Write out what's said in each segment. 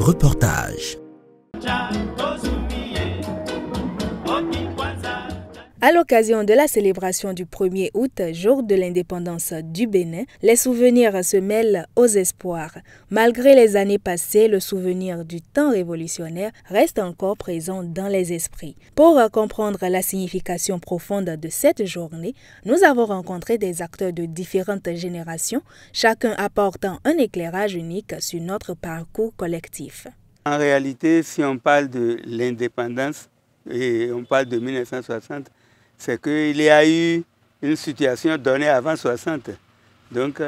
reportage. À l'occasion de la célébration du 1er août, jour de l'indépendance du Bénin, les souvenirs se mêlent aux espoirs. Malgré les années passées, le souvenir du temps révolutionnaire reste encore présent dans les esprits. Pour comprendre la signification profonde de cette journée, nous avons rencontré des acteurs de différentes générations, chacun apportant un éclairage unique sur notre parcours collectif. En réalité, si on parle de l'indépendance et on parle de 1960, c'est qu'il y a eu une situation donnée avant 60. Donc,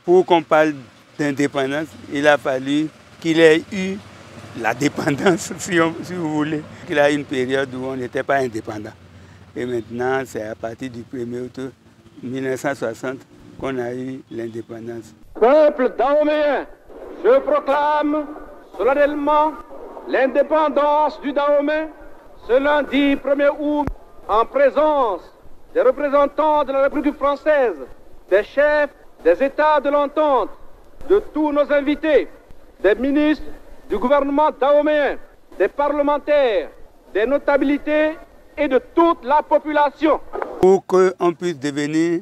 pour qu'on parle d'indépendance, il a fallu qu'il ait eu la dépendance, si vous voulez. Il y a eu une période où on n'était pas indépendant. Et maintenant, c'est à partir du 1er août 1960 qu'on a eu l'indépendance. Peuple dahoméen, je proclame solennellement l'indépendance du Dahomey ce lundi 1er août en présence des représentants de la République française, des chefs des États de l'entente, de tous nos invités, des ministres du gouvernement dahoméen, des parlementaires, des notabilités et de toute la population. Pour qu'on puisse devenir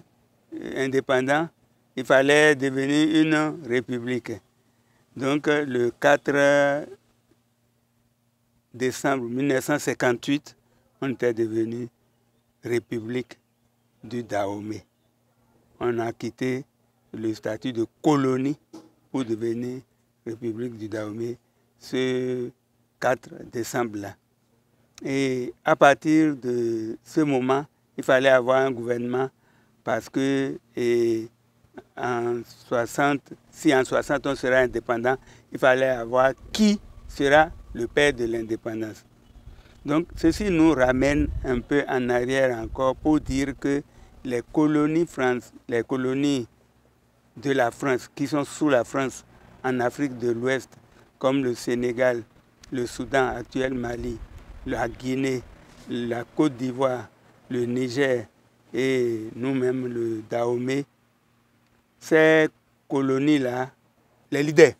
indépendant, il fallait devenir une république. Donc le 4 décembre 1958, on était devenu République du Dahomey. On a quitté le statut de colonie pour devenir République du Dahomey ce 4 décembre-là. Et à partir de ce moment, il fallait avoir un gouvernement parce que si en 60 on sera indépendant, il fallait avoir qui sera le père de l'indépendance. Donc ceci nous ramène un peu en arrière encore pour dire que les colonies de la France qui sont sous la France en Afrique de l'Ouest, comme le Sénégal, le Soudan actuel, Mali, la Guinée, la Côte d'Ivoire, le Niger et nous-mêmes le Dahomey, ces colonies-là, les leaders,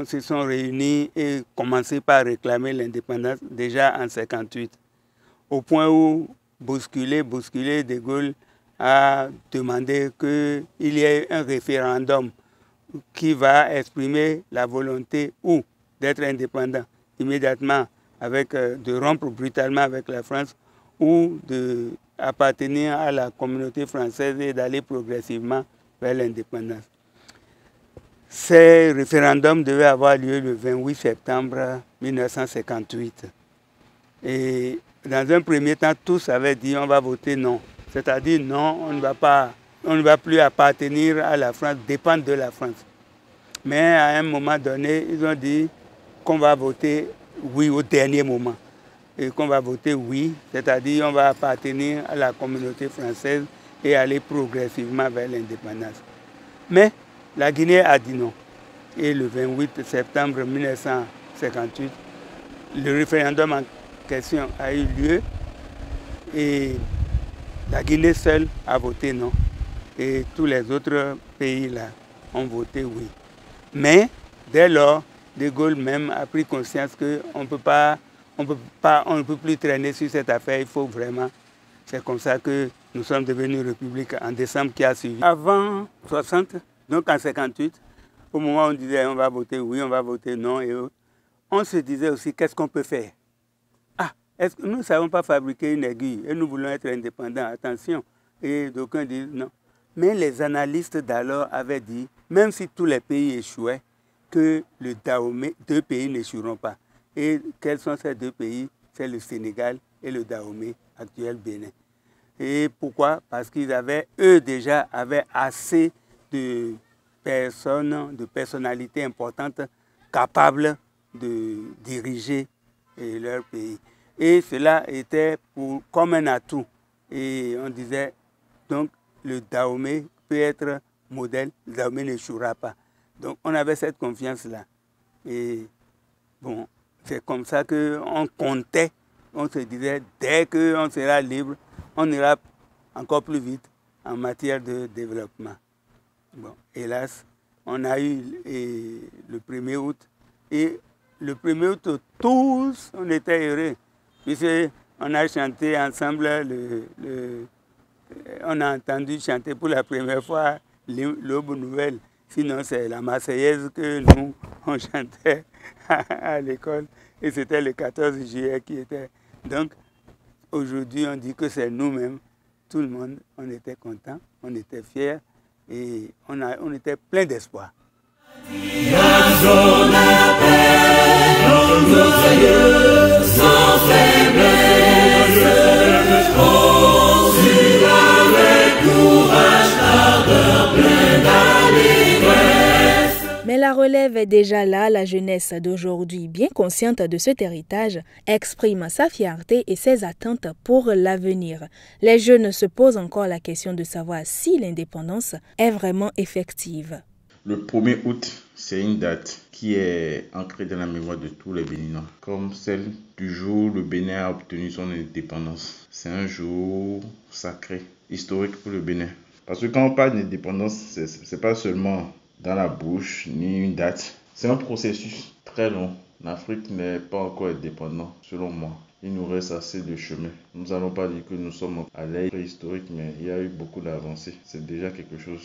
se sont réunis et commencé par réclamer l'indépendance déjà en 1958. Au point où, bousculé, De Gaulle a demandé qu'il y ait un référendum qui va exprimer la volonté ou d'être indépendant immédiatement, de rompre brutalement avec la France ou d'appartenir à la communauté française et d'aller progressivement vers l'indépendance. Ces référendums devaient avoir lieu le 28 septembre 1958. Et dans un premier temps, tous avaient dit on va voter non. C'est-à-dire non, on ne va plus appartenir à la France, dépendre de la France. Mais à un moment donné, ils ont dit qu'on va voter oui au dernier moment. Et qu'on va voter oui, c'est-à-dire on va appartenir à la communauté française et aller progressivement vers l'indépendance. Mais la Guinée a dit non. Et le 28 septembre 1958, le référendum en question a eu lieu et la Guinée seule a voté non. Et tous les autres pays-là ont voté oui. Mais dès lors, De Gaulle même a pris conscience qu'on ne peut plus traîner sur cette affaire, il faut vraiment. C'est comme ça que nous sommes devenus république en décembre qui a suivi. Avant 60, donc en 58, au moment où on disait on va voter oui, on va voter non, et on se disait aussi qu'est-ce qu'on peut faire. Est-ce que nous ne savons pas fabriquer une aiguille et nous voulons être indépendants, attention. Et d'aucuns disent non. Mais les analystes d'alors avaient dit, même si tous les pays échouaient, que le Dahomey, 2 pays n'échoueront pas. Et quels sont ces 2 pays? C'est le Sénégal et le Dahomey, actuel Bénin. Et pourquoi? Parce qu'ils avaient, eux déjà, avaient assez de personnes, de personnalités importantes capables de diriger leur pays. Et cela était comme un atout. Et on disait, donc, le Dahomey peut être modèle, le Dahomey n'échouera pas. Donc, on avait cette confiance-là. Et bon, c'est comme ça qu'on comptait. On se disait, dès qu'on sera libre, on ira encore plus vite en matière de développement. Bon, hélas, on a eu le 1er août. Et le 1er août, tous, on était heureux. Puisqu'on a chanté ensemble, on a entendu chanter pour la première fois l'Aube Nouvelle. Sinon, c'est la Marseillaise que nous, on chantait à l'école. Et c'était le 14 juillet qui était. Donc, aujourd'hui, on dit que c'est nous-mêmes, tout le monde, on était contents, on était fiers et on était plein d'espoir. Mais la relève est déjà là, la jeunesse d'aujourd'hui, bien consciente de cet héritage, exprime sa fierté et ses attentes pour l'avenir. Les jeunes se posent encore la question de savoir si l'indépendance est vraiment effective. Le 1er août, c'est une date qui est ancrée dans la mémoire de tous les Béninois, comme celle du jour où le Bénin a obtenu son indépendance. C'est un jour sacré, historique pour le Bénin. Parce que quand on parle d'indépendance, c'est pas seulement dans la bouche, ni une date. C'est un processus très long. L'Afrique n'est pas encore indépendante, selon moi. Il nous reste assez de chemin. Nous n'allons pas dire que nous sommes à l'ère préhistorique, mais il y a eu beaucoup d'avancées. C'est déjà quelque chose.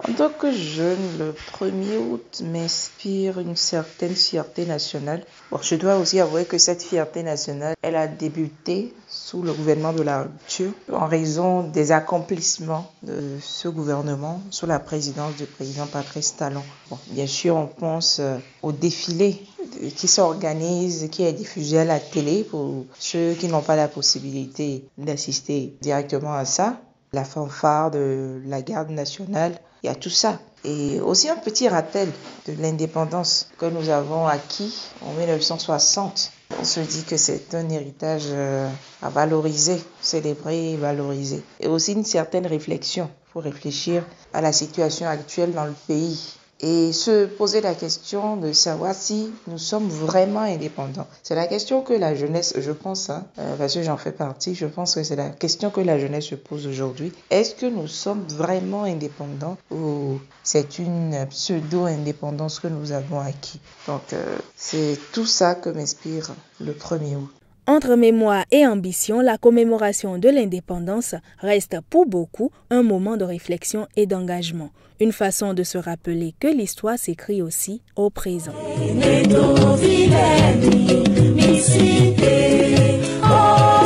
En tant que jeune, le 1er août m'inspire une certaine fierté nationale. Bon, je dois aussi avouer que cette fierté nationale, elle a débuté sous le gouvernement de la rupture en raison des accomplissements de ce gouvernement sous la présidence du président Patrice Talon. Bon, bien sûr, on pense au défilé qui s'organise, qui est diffusé à la télé pour ceux qui n'ont pas la possibilité d'assister directement à ça. La fanfare de la garde nationale, il y a tout ça. Et aussi un petit rappel de l'indépendance que nous avons acquis en 1960. On se dit que c'est un héritage à valoriser, célébrer et valoriser. Et aussi une certaine réflexion. Il faut réfléchir à la situation actuelle dans le pays. Et se poser la question de savoir si nous sommes vraiment indépendants. C'est la question que la jeunesse, je pense, parce que j'en fais partie, je pense que c'est la question que la jeunesse se pose aujourd'hui. Est-ce que nous sommes vraiment indépendants ou c'est une pseudo-indépendance que nous avons acquis? Donc, c'est tout ça que m'inspire le 1er août. Entre mémoire et ambition, la commémoration de l'indépendance reste pour beaucoup un moment de réflexion et d'engagement. Une façon de se rappeler que l'histoire s'écrit aussi au présent. Oh